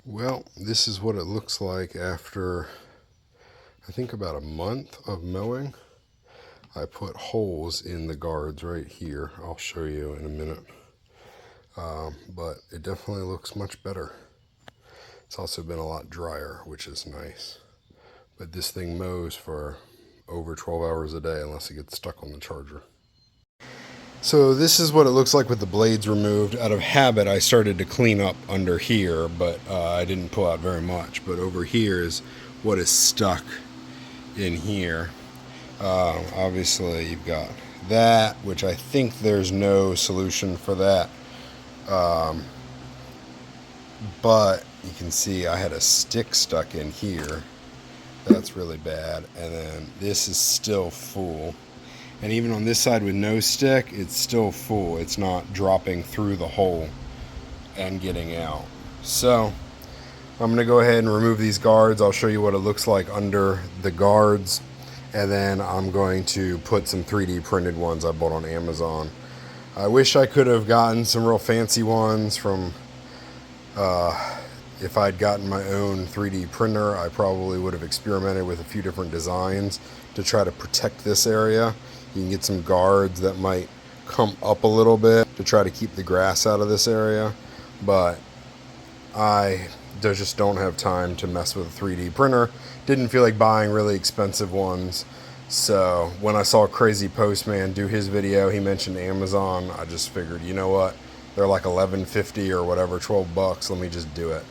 Well, this is what it looks like after, I think, about a month of mowing. I put holes in the guards right here. I'll show you in a minute. But it definitely looks much better. It's also been a lot drier, which is nice. But this thing mows for over 12 hours a day unless it gets stuck on the charger. So this is what it looks like with the blades removed. Out of habit, I started to clean up under here, but I didn't pull out very much. But over here is what is stuck in here. Obviously, you've got that, which I think there's no solution for that. But you can see I had a stick stuck in here. That's really bad. And then this is still full. And even on this side with no stick, it's still full. It's not dropping through the hole and getting out. So I'm going to go ahead and remove these guards. I'll show you what it looks like under the guards. And then I'm going to put some 3D printed ones I bought on Amazon. I wish I could have gotten some real fancy ones from, if I'd gotten my own 3D printer, I probably would have experimented with a few different designs to try to protect this area. You can get some guards that might come up a little bit to try to keep the grass out of this area. But I just don't have time to mess with a 3D printer. Didn't feel like buying really expensive ones. So when I saw Crazy Postman do his video, he mentioned Amazon. I just figured, you know what? They're like $11.50 or whatever, 12 bucks. Let me just do it.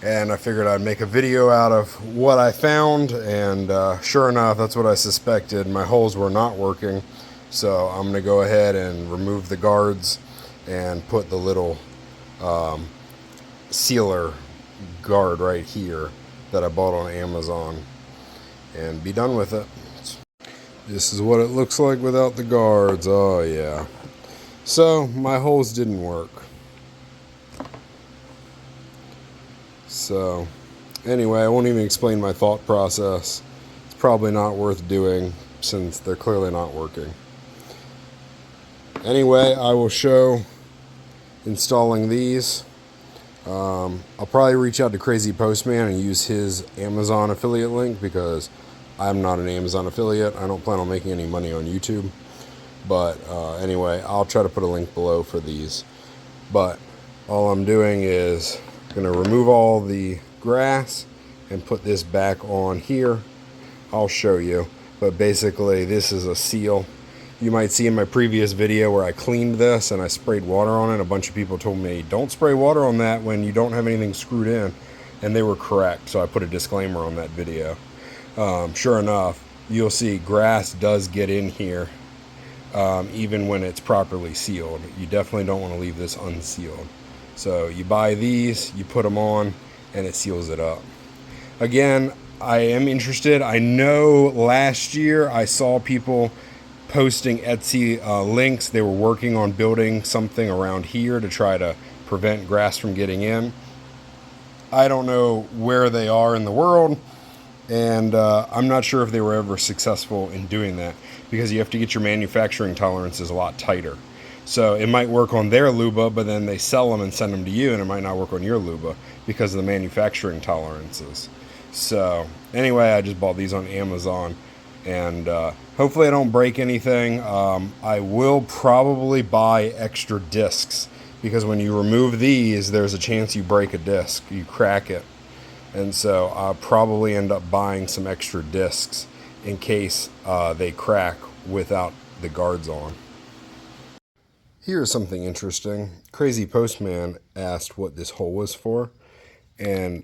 And I figured I'd make a video out of what I found, and sure enough, that's what I suspected. My holes were not working, so I'm going to go ahead and remove the guards and put the little sealer guard right here that I bought on Amazon and be done with it. This is what it looks like without the guards. Oh yeah. So my holes didn't work. So anyway, I won't even explain my thought process. It's probably not worth doing since they're clearly not working. Anyway, I will show installing these. I'll probably reach out to Crazy Postman and use his Amazon affiliate link because I'm not an Amazon affiliate. I don't plan on making any money on YouTube. But anyway, I'll try to put a link below for these. But all I'm doing is going to remove all the grass and put this back on here. I'll show you. But basically, this is a seal. You might see in my previous video where I cleaned this and I sprayed water on it. A bunch of people told me, don't spray water on that when you don't have anything screwed in. And they were correct, so I put a disclaimer on that video. Sure enough, you'll see grass does get in here, even when it's properly sealed. You definitely don't want to leave this unsealed. So you buy these, you put them on, and it seals it up. Again, I am interested. I know last year I saw people posting Etsy links. They were working on building something around here to try to prevent grass from getting in. I don't know where they are in the world, and I'm not sure if they were ever successful in doing that because you have to get your manufacturing tolerances a lot tighter. So it might work on their luba, but then they sell them and send them to you, and it might not work on your luba because of the manufacturing tolerances. So anyway, I just bought these on Amazon, and hopefully I don't break anything. I will probably buy extra discs because when you remove these, there's a chance you break a disc, you crack it. And so I'll probably end up buying some extra discs in case they crack without the guards on. Here's something interesting. Crazy Postman asked what this hole was for, and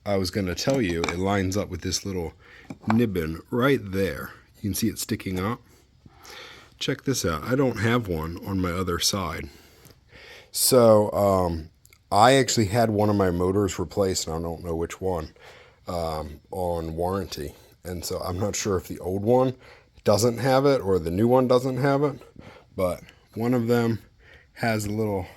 I was going to tell you it lines up with this little nibbin right there. You can see it sticking up. Check this out. I don't have one on my other side. So I actually had one of my motors replaced, and I don't know which one, on warranty. And so I'm not sure if the old one doesn't have it or the new one doesn't have it, but one of them has a little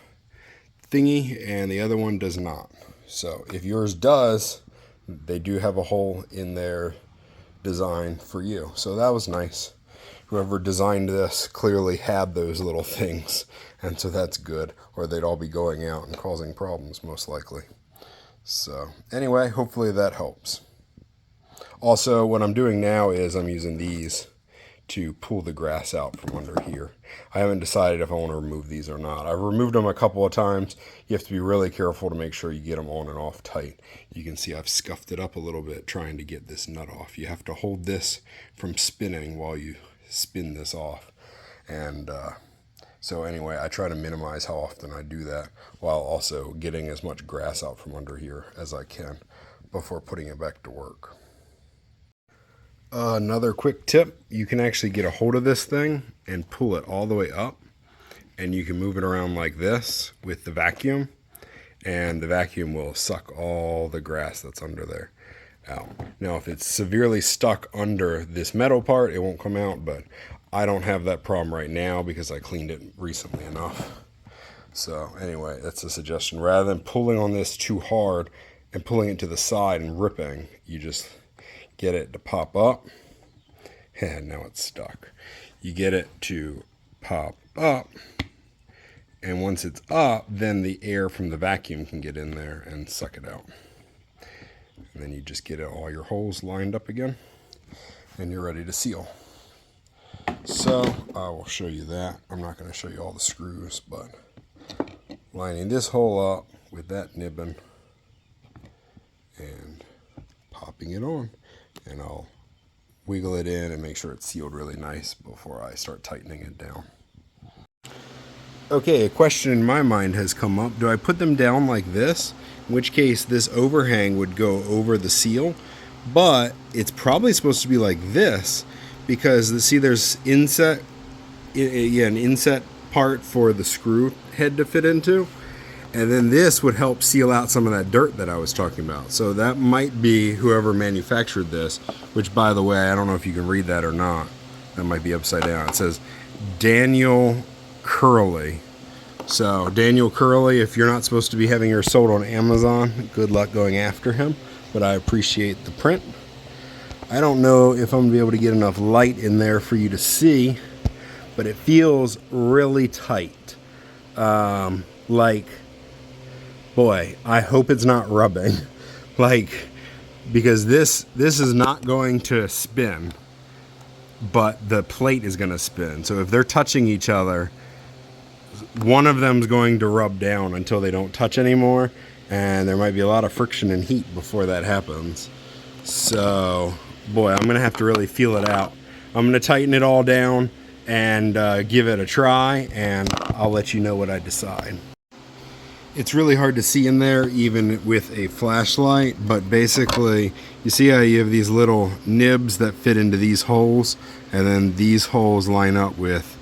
thingy and the other one does not. So if yours does, they do have a hole in their design for you. So that was nice. Whoever designed this clearly had those little things, and so that's good, or they'd all be going out and causing problems most likely. So anyway, hopefully that helps. Also, what I'm doing now is I'm using these to pull the grass out from under here. I haven't decided if I want to remove these or not. I've removed them a couple of times. You have to be really careful to make sure you get them on and off tight. You can see I've scuffed it up a little bit trying to get this nut off. You have to hold this from spinning while you spin this off. And so anyway, I try to minimize how often I do that while also getting as much grass out from under here as I can before putting it back to work. Another quick tip, you can actually get a hold of this thing and pull it all the way up, and you can move it around like this with the vacuum, and the vacuum will suck all the grass that's under there out. Now if it's severely stuck under this metal part, it won't come out, but I don't have that problem right now because I cleaned it recently enough. So anyway, that's a suggestion. Rather than pulling on this too hard and pulling it to the side and ripping, you just get it to pop up, and now it's stuck. You get it to pop up, and once it's up, then the air from the vacuum can get in there and suck it out. And then you just get all your holes lined up again, and you're ready to seal. So I will show you that. I'm not going to show you all the screws, but lining this hole up with that nibbin and popping it on. And I'll wiggle it in and make sure it's sealed really nice before I start tightening it down. Okay, a question in my mind has come up. Do I put them down like this? In which case this overhang would go over the seal, but it's probably supposed to be like this because see there's an inset part for the screw head to fit into. And then this would help seal out some of that dirt that I was talking about. So that might be whoever manufactured this, which by the way, I don't know if you can read that or not. That might be upside down. It says Daniel Curley. So Daniel Curley, if you're not supposed to be having yours sold on Amazon, good luck going after him. But I appreciate the print. I don't know if I'm going to be able to get enough light in there for you to see, but it feels really tight. Boy, I hope it's not rubbing, because this is not going to spin, but the plate is going to spin. So if they're touching each other, one of them's going to rub down until they don't touch anymore, and there might be a lot of friction and heat before that happens. So, boy, I'm going to have to really feel it out. I'm going to tighten it all down and give it a try, and I'll let you know what I decide. It's really hard to see in there even with a flashlight, but basically you see how you have these little nibs that fit into these holes, and then these holes line up with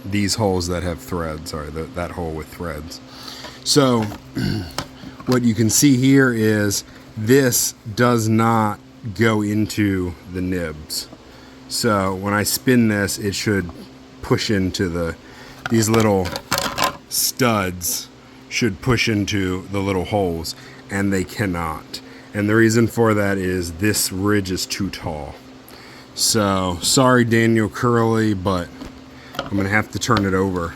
these holes that have threads, or that hole with threads. So what you can see here is this does not go into the nibs. So when I spin this, it should push into these little studs should push into the little holes, and they cannot. And the reason for that is this ridge is too tall. So sorry Daniel Curley, but I'm gonna have to turn it over.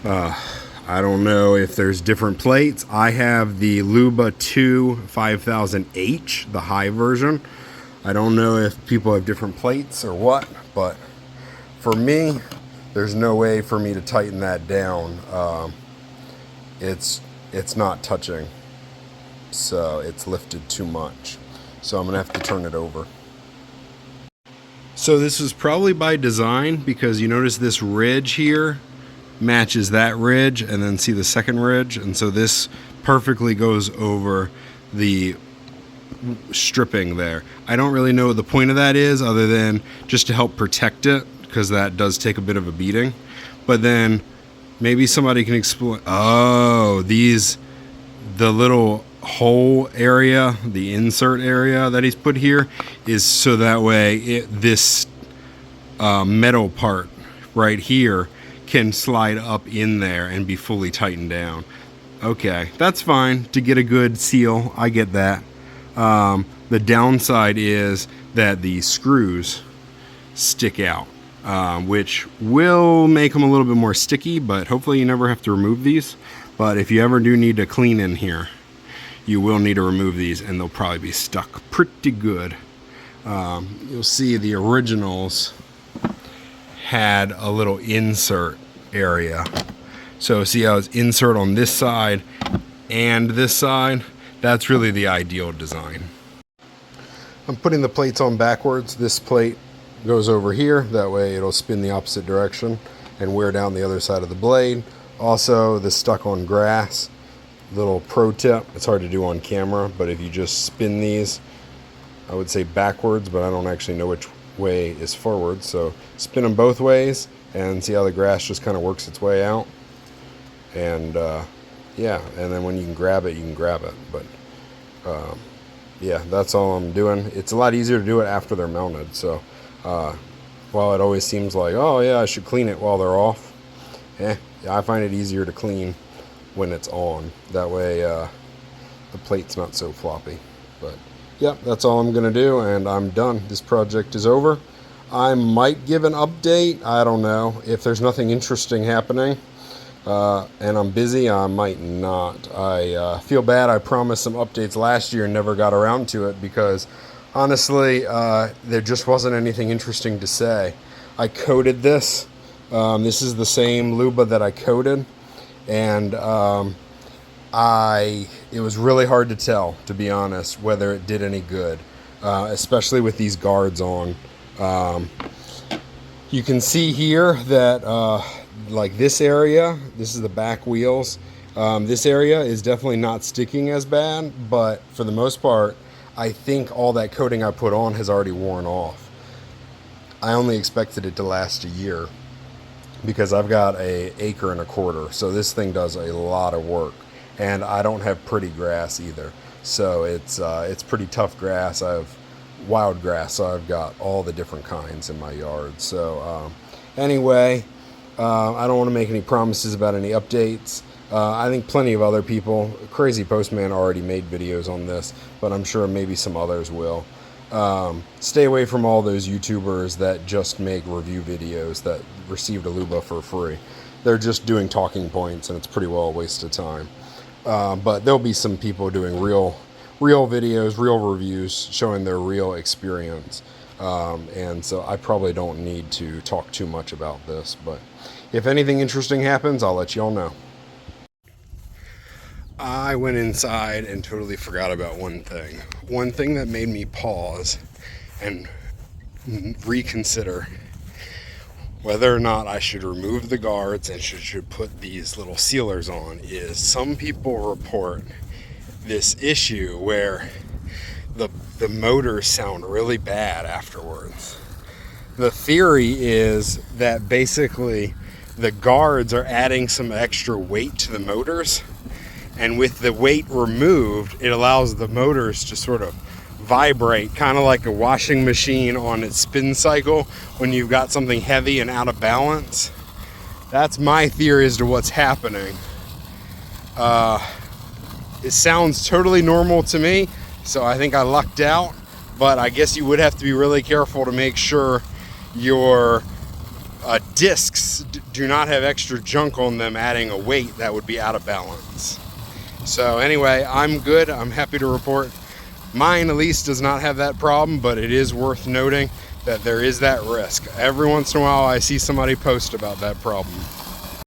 I don't know if there's different plates. I have the Luba 2 5000H, the high version. I don't know if people have different plates or what, but for me, there's no way for me to tighten that down. It's not touching, so it's lifted too much. So I'm gonna have to turn it over. So this was probably by design, because you notice this ridge here matches that ridge, and then see the second ridge, and so this perfectly goes over the stripping there. I don't really know what the point of that is, other than just to help protect it, because that does take a bit of a beating. But then maybe somebody can explain. Oh, the little hole area, the insert area that he's put here, is so that way this metal part right here can slide up in there and be fully tightened down. Okay, that's fine to get a good seal. I get that. The downside is that the screws stick out, which will make them a little bit more sticky, but hopefully you never have to remove these. But if you ever do need to clean in here, you will need to remove these, and they'll probably be stuck pretty good. You'll see the originals had a little insert area. So see how it's insert on this side and this side? That's really the ideal design. I'm putting the plates on backwards. This plate goes over here. That way it'll spin the opposite direction and wear down the other side of the blade. Also, this stuck on grass. Little pro tip, it's hard to do on camera, but if you just spin these, I would say backwards, but I don't actually know which way is forward. So spin them both ways and see how the grass just kind of works its way out. And yeah, and then when you can grab it, you can grab it. But yeah, that's all I'm doing. It's a lot easier to do it after they're mounted. So while it always seems like, oh yeah, I should clean it while they're off, I find it easier to clean when it's on. That way the plate's not so floppy. But yeah, that's all I'm gonna do, and I'm done. This project is over. I might give an update, I don't know. If there's nothing interesting happening and I'm busy, I might not. I feel bad. I promised some updates last year and never got around to it because honestly there just wasn't anything interesting to say. I coated this. This is the same Luba that I coated, and it was really hard to tell, to be honest, whether it did any good, especially with these guards on. You can see here that like this area, this is the back wheels, this area is definitely not sticking as bad, but for the most part I think all that coating I put on has already worn off. I only expected it to last a year because I've got an 1.25 acres, so this thing does a lot of work, and I don't have pretty grass either, so it's pretty tough grass. I have wild grass, so I've got all the different kinds in my yard. So anyway, I don't want to make any promises about any updates. I think plenty of other people, Crazy Postman already made videos on this, but I'm sure maybe some others will. Stay away from all those YouTubers that just make review videos that received a Luba for free. They're just doing talking points, and it's pretty well a waste of time. But there'll be some people doing real videos, real reviews, showing their real experience. And so I probably don't need to talk too much about this, but if anything interesting happens, I'll let y'all know. I went inside and totally forgot about one thing. One thing that made me pause and reconsider whether or not I should remove the guards and should put these little sealers on is some people report this issue where the motors sound really bad afterwards. The theory is that basically the guards are adding some extra weight to the motors, and with the weight removed, it allows the motors to sort of vibrate, kind of like a washing machine on its spin cycle when you've got something heavy and out of balance. That's my theory as to what's happening. It sounds totally normal to me, so I think I lucked out, but I guess you would have to be really careful to make sure your discs do not have extra junk on them adding a weight that would be out of balance. So anyway, I'm good. I'm happy to report mine at least does not have that problem, but it is worth noting that there is that risk. Every once in a while I see somebody post about that problem.